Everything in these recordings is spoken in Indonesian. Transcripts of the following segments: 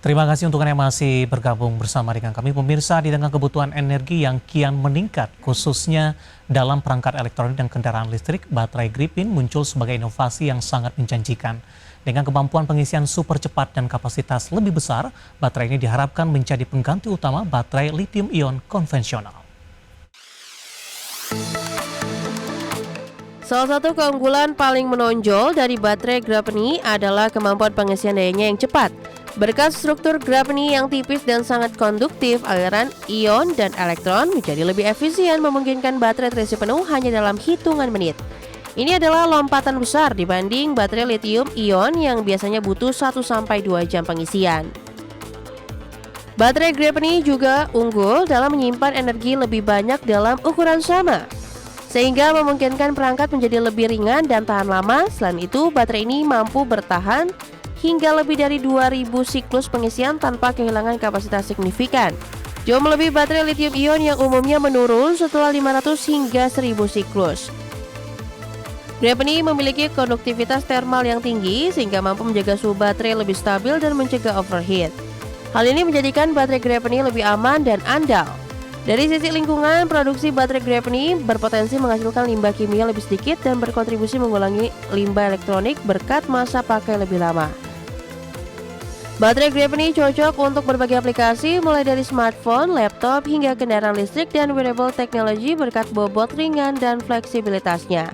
Terima kasih untuk Anda yang masih bergabung bersama dengan kami. Pemirsa, di tengah kebutuhan energi yang kian meningkat, khususnya dalam perangkat elektronik dan kendaraan listrik, baterai Gripin muncul sebagai inovasi yang sangat menjanjikan. Dengan kemampuan pengisian super cepat dan kapasitas lebih besar, baterai ini diharapkan menjadi pengganti utama baterai lithium-ion konvensional. Salah satu keunggulan paling menonjol dari baterai Grapeni adalah kemampuan pengisian dayanya yang cepat. Berkat struktur Grapeni yang tipis dan sangat konduktif, aliran ion dan elektron menjadi lebih efisien, memungkinkan baterai terisi penuh hanya dalam hitungan menit. Ini adalah lompatan besar dibanding baterai lithium-ion yang biasanya butuh 1-2 jam pengisian. Baterai Grapeni juga unggul dalam menyimpan energi lebih banyak dalam ukuran sama, sehingga memungkinkan perangkat menjadi lebih ringan dan tahan lama. Selain itu, baterai ini mampu bertahan hingga lebih dari 2000 siklus pengisian tanpa kehilangan kapasitas signifikan. Jauh melebihi baterai lithium-ion yang umumnya menurun setelah 500 hingga 1000 siklus. Grapeni memiliki konduktivitas termal yang tinggi sehingga mampu menjaga suhu baterai lebih stabil dan mencegah overheat. Hal ini menjadikan baterai Grapeni lebih aman dan andal. Dari sisi lingkungan, produksi baterai Grapeni berpotensi menghasilkan limbah kimia lebih sedikit dan berkontribusi mengurangi limbah elektronik berkat masa pakai lebih lama. Baterai Grapeni cocok untuk berbagai aplikasi, mulai dari smartphone, laptop, hingga kendaraan listrik dan wearable technology berkat bobot ringan dan fleksibilitasnya.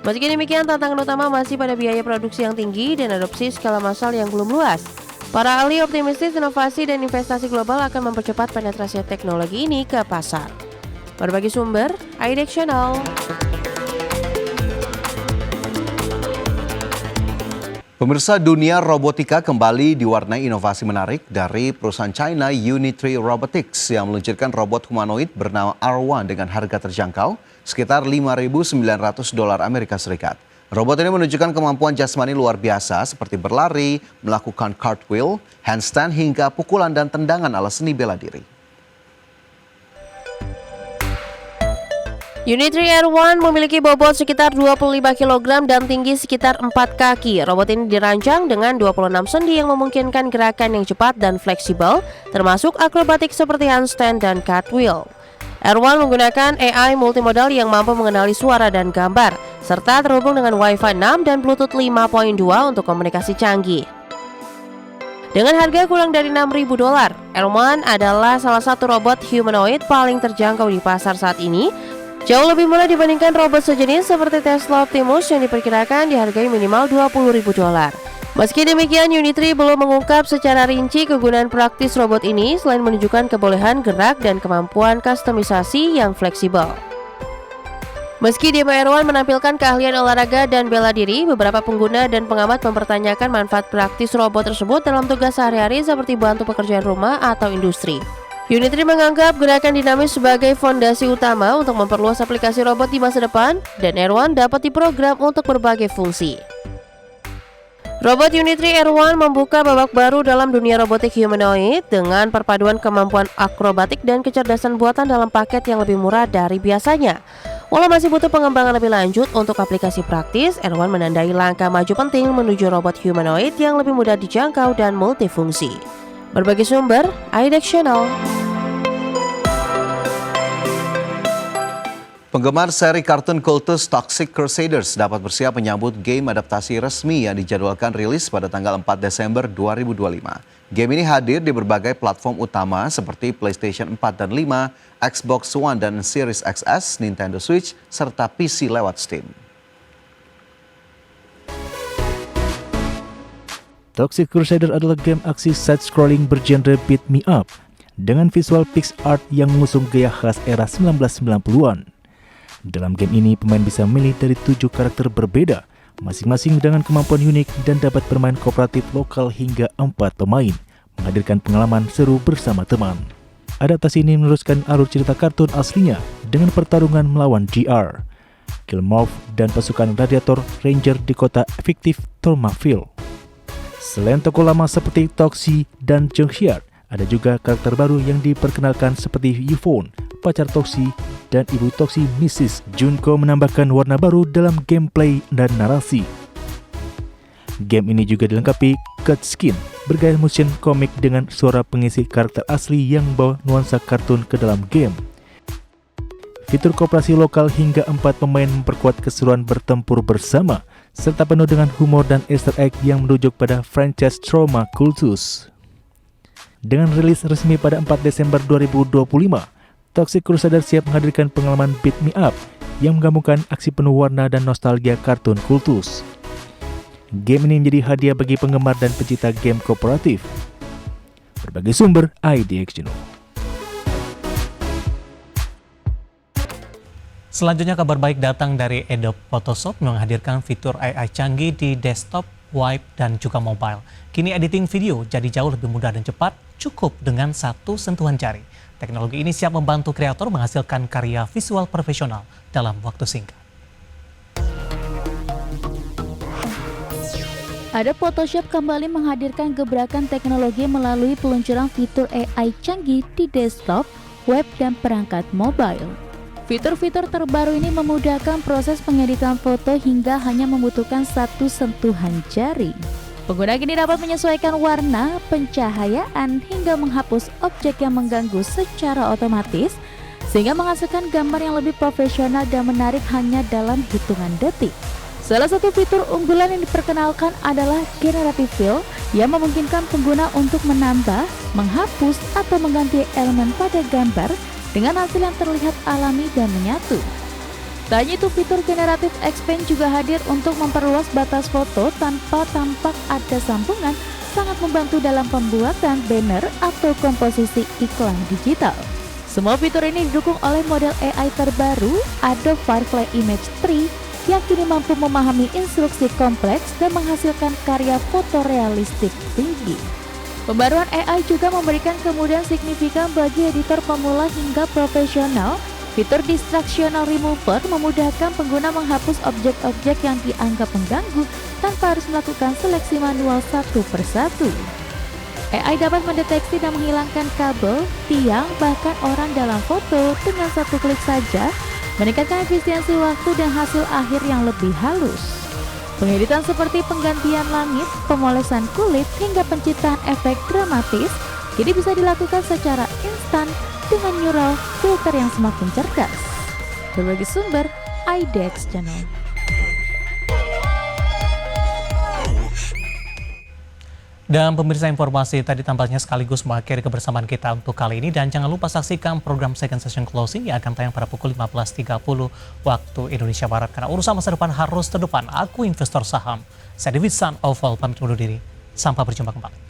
Meski demikian, tantangan utama masih pada biaya produksi yang tinggi dan adopsi skala massal yang belum luas. Para ahli optimistis inovasi dan investasi global akan mempercepat penetrasi teknologi ini ke pasar. Berbagi sumber, IDEX Channel. Pemirsa, dunia robotika kembali diwarnai inovasi menarik dari perusahaan China Unitree Robotics yang meluncurkan robot humanoid bernama R1 dengan harga terjangkau sekitar $5.900 Amerika Serikat. Robot ini menunjukkan kemampuan jasmani luar biasa seperti berlari, melakukan cartwheel, handstand hingga pukulan dan tendangan ala seni bela diri. Unitree R1 memiliki bobot sekitar 25 kg dan tinggi sekitar 4 kaki. Robot ini dirancang dengan 26 sendi yang memungkinkan gerakan yang cepat dan fleksibel, termasuk akrobatik seperti handstand dan cartwheel. R1 menggunakan AI multimodal yang mampu mengenali suara dan gambar, serta terhubung dengan Wi-Fi 6 dan Bluetooth 5.2 untuk komunikasi canggih. Dengan harga kurang dari $6.000, R1 adalah salah satu robot humanoid paling terjangkau di pasar saat ini. Jauh lebih murah dibandingkan robot sejenis seperti Tesla Optimus yang diperkirakan dihargai minimal $20.000. Meski demikian, Unitree belum mengungkap secara rinci kegunaan praktis robot ini selain menunjukkan kebolehan gerak dan kemampuan kustomisasi yang fleksibel. Meski demo R1 menampilkan keahlian olahraga dan bela diri, beberapa pengguna dan pengamat mempertanyakan manfaat praktis robot tersebut dalam tugas sehari-hari seperti bantu pekerjaan rumah atau industri. Unitree menganggap gerakan dinamis sebagai fondasi utama untuk memperluas aplikasi robot di masa depan, dan R1 dapat diprogram untuk berbagai fungsi. Robot Unitree R1 membuka babak baru dalam dunia robotik humanoid dengan perpaduan kemampuan akrobatik dan kecerdasan buatan dalam paket yang lebih murah dari biasanya. Walau masih butuh pengembangan lebih lanjut untuk aplikasi praktis, R1 menandai langkah maju penting menuju robot humanoid yang lebih mudah dijangkau dan multifungsi. Berbagi sumber, IDEX Channel. Penggemar seri kartun kultus Toxic Crusaders dapat bersiap menyambut game adaptasi resmi yang dijadwalkan rilis pada tanggal 4 Desember 2025. Game ini hadir di berbagai platform utama seperti PlayStation 4 dan 5, Xbox One dan Series XS, Nintendo Switch, serta PC lewat Steam. Toxic Crusader adalah game aksi side-scrolling bergenre beat me up dengan visual pixel art yang mengusung gaya khas era 1990-an. Dalam game ini, pemain bisa memilih dari 7 karakter berbeda, masing-masing dengan kemampuan unik dan dapat bermain kooperatif lokal hingga 4 pemain, menghadirkan pengalaman seru bersama teman. Adaptasi ini meneruskan alur cerita kartun aslinya dengan pertarungan melawan GR, Killmorph, dan pasukan Radiator Ranger di kota fiktif Thormaville. Selain tokoh lama seperti Toxie dan Junghyard, ada juga karakter baru yang diperkenalkan seperti Yufone, pacar Toxie, dan ibu Toxie Mrs. Junko menambahkan warna baru dalam gameplay dan narasi. Game ini juga dilengkapi cutscene bergaya motion komik dengan suara pengisi karakter asli yang membawa nuansa kartun ke dalam game. Fitur kooperasi lokal hingga 4 pemain memperkuat keseruan bertempur bersama, serta penuh dengan humor dan easter egg yang merujuk pada franchise Trauma Cultus. Dengan rilis resmi pada 4 Desember 2025, Toxic Crusader siap menghadirkan pengalaman Beat Me Up yang menggabungkan aksi penuh warna dan nostalgia kartun kultus. Game ini menjadi hadiah bagi penggemar dan pecinta game kooperatif. Berbagai sumber IDX Channel. Selanjutnya kabar baik datang dari Adobe Photoshop menghadirkan fitur AI canggih di desktop, web, dan juga mobile. Kini editing video jadi jauh lebih mudah dan cepat, cukup dengan satu sentuhan jari. Teknologi ini siap membantu kreator menghasilkan karya visual profesional dalam waktu singkat. Adobe Photoshop kembali menghadirkan gebrakan teknologi melalui peluncuran fitur AI canggih di desktop, web, dan perangkat mobile. Fitur-fitur terbaru ini memudahkan proses pengeditan foto hingga hanya membutuhkan satu sentuhan jari. Pengguna kini dapat menyesuaikan warna, pencahayaan, hingga menghapus objek yang mengganggu secara otomatis, sehingga menghasilkan gambar yang lebih profesional dan menarik hanya dalam hitungan detik. Salah satu fitur unggulan yang diperkenalkan adalah Generative Fill yang memungkinkan pengguna untuk menambah, menghapus, atau mengganti elemen pada gambar dengan hasil yang terlihat alami dan menyatu. Tak hanya itu, fitur Generative Expand juga hadir untuk memperluas batas foto tanpa tampak ada sambungan, sangat membantu dalam pembuatan banner atau komposisi iklan digital. Semua fitur ini didukung oleh model AI terbaru Adobe Firefly Image 3 yang kini mampu memahami instruksi kompleks dan menghasilkan karya fotorealistik tinggi. Pembaruan AI juga memberikan kemudahan signifikan bagi editor pemula hingga profesional. Fitur Distractional Remover memudahkan pengguna menghapus objek-objek yang dianggap mengganggu tanpa harus melakukan seleksi manual satu persatu. AI dapat mendeteksi dan menghilangkan kabel, tiang, bahkan orang dalam foto dengan satu klik saja, meningkatkan efisiensi waktu dan hasil akhir yang lebih halus. Pengeditan seperti penggantian langit, pemolesan kulit, hingga penciptaan efek dramatis kini bisa dilakukan secara instan dengan neural filter yang semakin cerdas. Berbagai sumber IDX Channel. Dan pemirsa, informasi tadi tampaknya sekaligus mengakhiri kebersamaan kita untuk kali ini. Dan jangan lupa saksikan program Second Session Closing yang akan tayang pada pukul 15.30 waktu Indonesia Barat. Karena urusan masa depan harus terdepan. Aku investor saham. Saya David San Oval pamit undur diri. Sampai berjumpa kembali.